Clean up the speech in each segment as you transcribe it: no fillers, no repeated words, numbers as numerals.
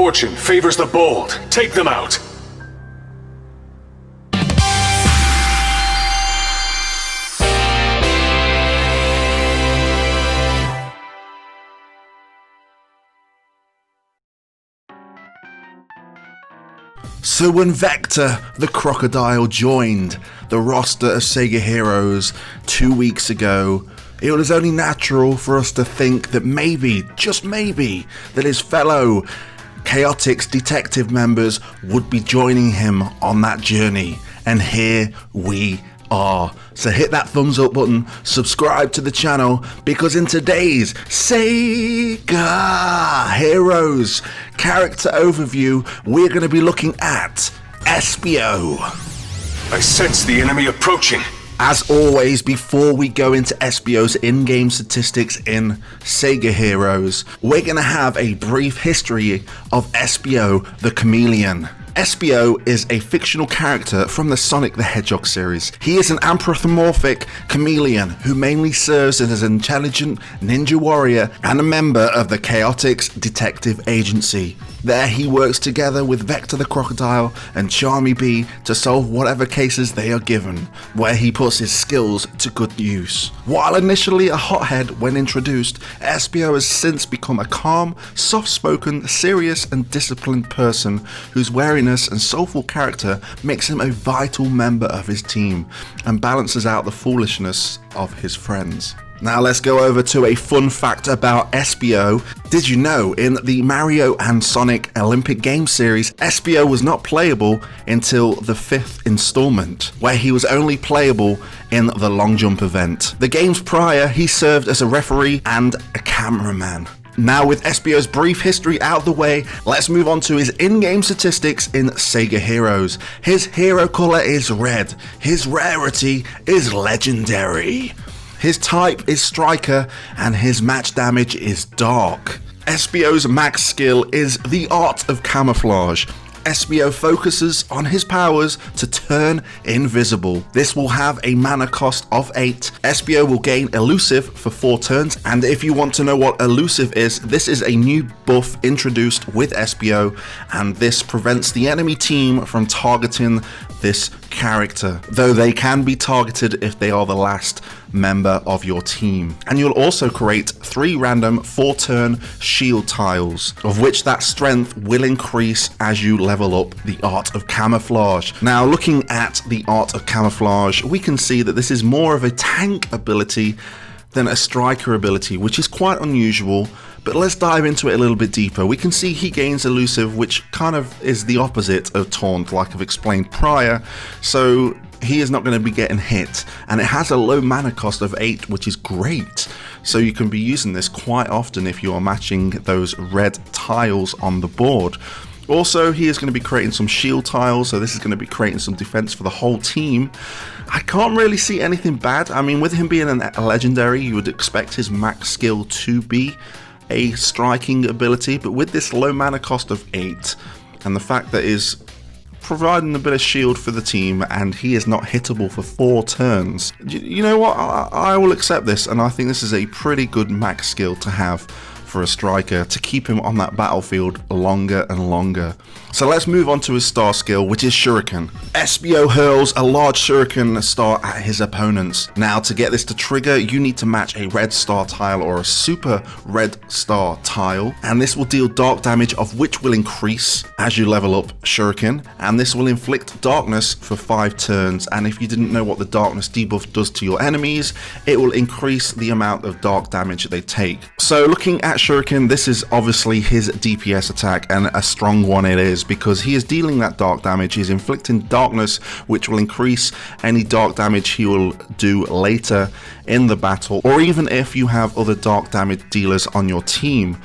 Fortune favors the bold. Take them out. So when Vector the Crocodile joined the roster of Sega Heroes 2 weeks ago, it was only natural for us to think that maybe, just maybe, that his fellow Chaotix detective members would be joining him on that journey. And here we are. So hit that thumbs up button, subscribe to the channel, because in today's Sega Heroes character overview, we're going to be looking at Espio. I sense the enemy approaching. As always, before we go into Espio's in-game statistics in Sega Heroes, we're going to have a brief history of Espio the Chameleon. Espio is a fictional character from the Sonic the Hedgehog series. He is an anthropomorphic chameleon who mainly serves as an intelligent ninja warrior and a member of the Chaotix Detective Agency. There he works together with Vector the Crocodile and Charmy Bee to solve whatever cases they are given, where he puts his skills to good use. While initially a hothead when introduced, Espio has since become a calm, soft-spoken, serious and disciplined person whose wariness and soulful character makes him a vital member of his team and balances out the foolishness of his friends. Now let's go over to a fun fact about Espio. Did you know in the Mario and Sonic Olympic Games series, Espio was not playable until the 5th installment, where he was only playable in the long jump event. The games prior, he served as a referee and a cameraman. Now with Espio's brief history out of the way, let's move on to his in-game statistics in Sega Heroes. His hero color is red. His rarity is legendary. His type is Striker, and his match damage is Dark. Espio's max skill is the Art of Camouflage. Espio focuses on his powers to turn invisible. This will have a mana cost of 8. Espio will gain Elusive for 4 turns, and if you want to know what Elusive is, this is a new buff introduced with Espio, and this prevents the enemy team from targeting this character, though they can be targeted if they are the last member of your team. And you'll also create 3 random 4-turn shield tiles, of which that strength will increase as you level up the Art of Camouflage. Now looking at the Art of Camouflage, we can see that this is more of a tank ability than a striker ability, which is quite unusual. But let's dive into it a little bit deeper. We can see he gains Elusive, which kind of is the opposite of Taunt, like I've explained prior. So he is not going to be getting hit, and it has a low mana cost of 8, which is great. So you can be using this quite often if you are matching those red tiles on the board. Also, he is going to be creating some shield tiles, so this is going to be creating some defense for the whole team. I can't really see anything bad. I mean, with him being a legendary, you would expect his max skill to be a striking ability, but with this low mana cost of 8 and the fact that is providing a bit of shield for the team, and he is not hittable for 4 turns, you know what, I will accept this, and I think this is a pretty good max skill to have for a striker to keep him on that battlefield longer and longer. So let's move on to his star skill, which is Shuriken. Espio hurls a large Shuriken star at his opponents. Now to get this to trigger, you need to match a red star tile or a super red star tile, and this will deal dark damage, of which will increase as you level up Shuriken, and this will inflict darkness for 5 turns. And if you didn't know what the darkness debuff does to your enemies, it will increase the amount of dark damage they take. So looking at Shuriken, this is obviously his DPS attack, and a strong one it is, because he is dealing that dark damage. He's inflicting darkness, which will increase any dark damage he will do later in the battle, or even if you have other dark damage dealers on your team.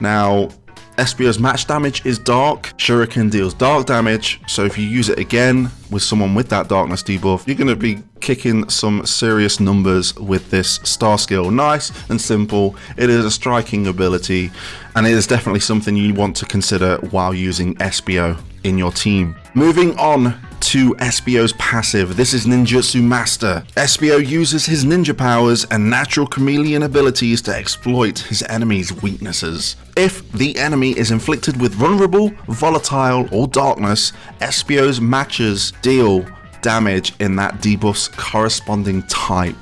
Now Espio's match damage is dark, Shuriken deals dark damage, so if you use it again with someone with that darkness debuff, you're going to be kicking some serious numbers with this star skill. Nice and simple, it is a striking ability, and it is definitely something you want to consider while using Espio in your team. Moving on to Espio's passive. This is Ninjutsu Master. Espio uses his ninja powers and natural chameleon abilities to exploit his enemy's weaknesses. If the enemy is inflicted with vulnerable, volatile, or darkness, Espio's matches deal damage in that debuff's corresponding type.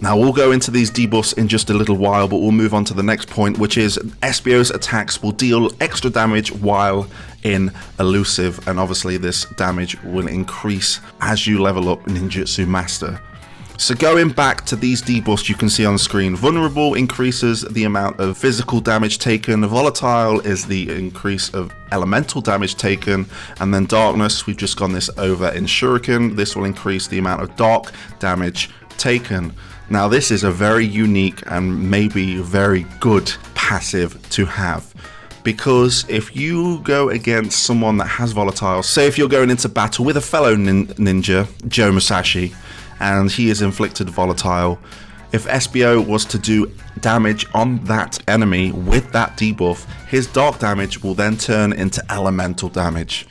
Now we'll go into these debuffs in just a little while, but we'll move on to the next point, which is Espio's attacks will deal extra damage while in elusive, and obviously this damage will increase as you level up Ninjutsu Master. So going back to these debuffs you can see on the screen, vulnerable increases the amount of physical damage taken, volatile is the increase of elemental damage taken, and then darkness, we've just gone this over in Shuriken, this will increase the amount of dark damage taken. Now this is a very unique and maybe very good passive to have, because if you go against someone that has volatile, say if you're going into battle with a fellow ninja, Joe Musashi, and he is inflicted volatile, if Espio was to do damage on that enemy with that debuff, his dark damage will then turn into elemental damage.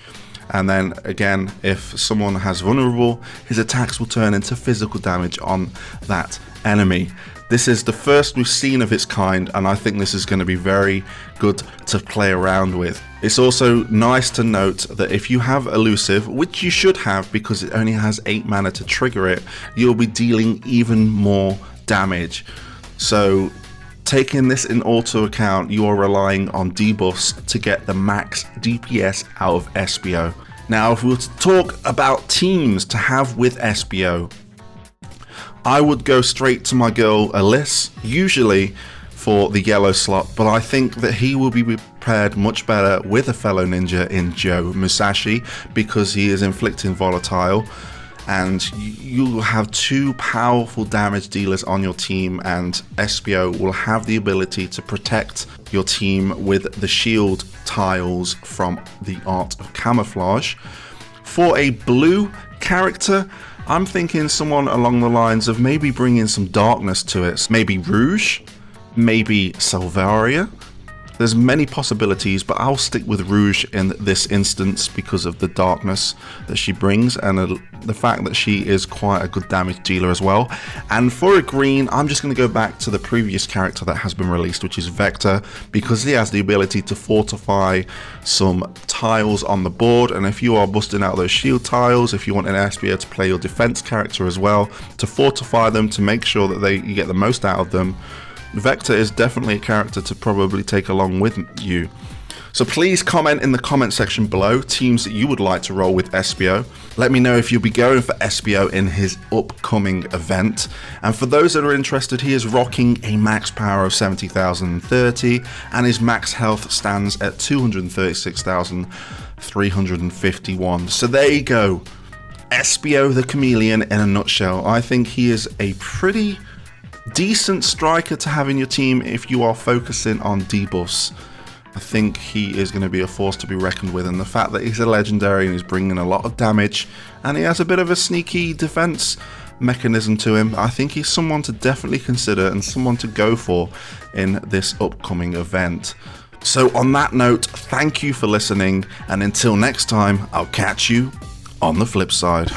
And then again, if someone has vulnerable, his attacks will turn into physical damage on that enemy. This is the first we've seen of its kind, and I think this is going to be very good to play around with. It's also nice to note that if you have elusive, which you should have because it only has 8 mana to trigger it, you'll be dealing even more damage. So taking this in auto account, you are relying on debuffs to get the max DPS out of Espio. Now if we were to talk about teams to have with Espio, I would go straight to my girl Alice, usually for the yellow slot, but I think that he will be prepared much better with a fellow ninja in Joe Musashi because he is inflicting volatile, and you have 2 powerful damage dealers on your team, and Espio will have the ability to protect your team with the shield tiles from the Art of Camouflage. For a blue character, I'm thinking someone along the lines of maybe bringing some darkness to it. Maybe Rouge, maybe Salvaria. There's many possibilities, but I'll stick with Rouge in this instance because of the darkness that she brings and the fact that she is quite a good damage dealer as well. And for a green, I'm just going to go back to the previous character that has been released, which is Vector, because he has the ability to fortify some tiles on the board. And if you are busting out those shield tiles, if you want an Espio to play your defense character as well, to fortify them, to make sure that you get the most out of them, Vector is definitely a character to probably take along with you. So please comment in the comment section below teams that you would like to roll with Espio. Let me know if you'll be going for Espio in his upcoming event. And for those that are interested, he is rocking a max power of 70,030 and his max health stands at 236,351. So there you go. Espio the Chameleon in a nutshell. I think he is a pretty decent striker to have in your team if you are focusing on debuffs. I think he is going to be a force to be reckoned with, and the fact that he's a legendary and he's bringing a lot of damage and he has a bit of a sneaky defense mechanism to him, I think he's someone to definitely consider and someone to go for in this upcoming event. So on that note, thank you for listening, and until next time, I'll catch you on the flip side.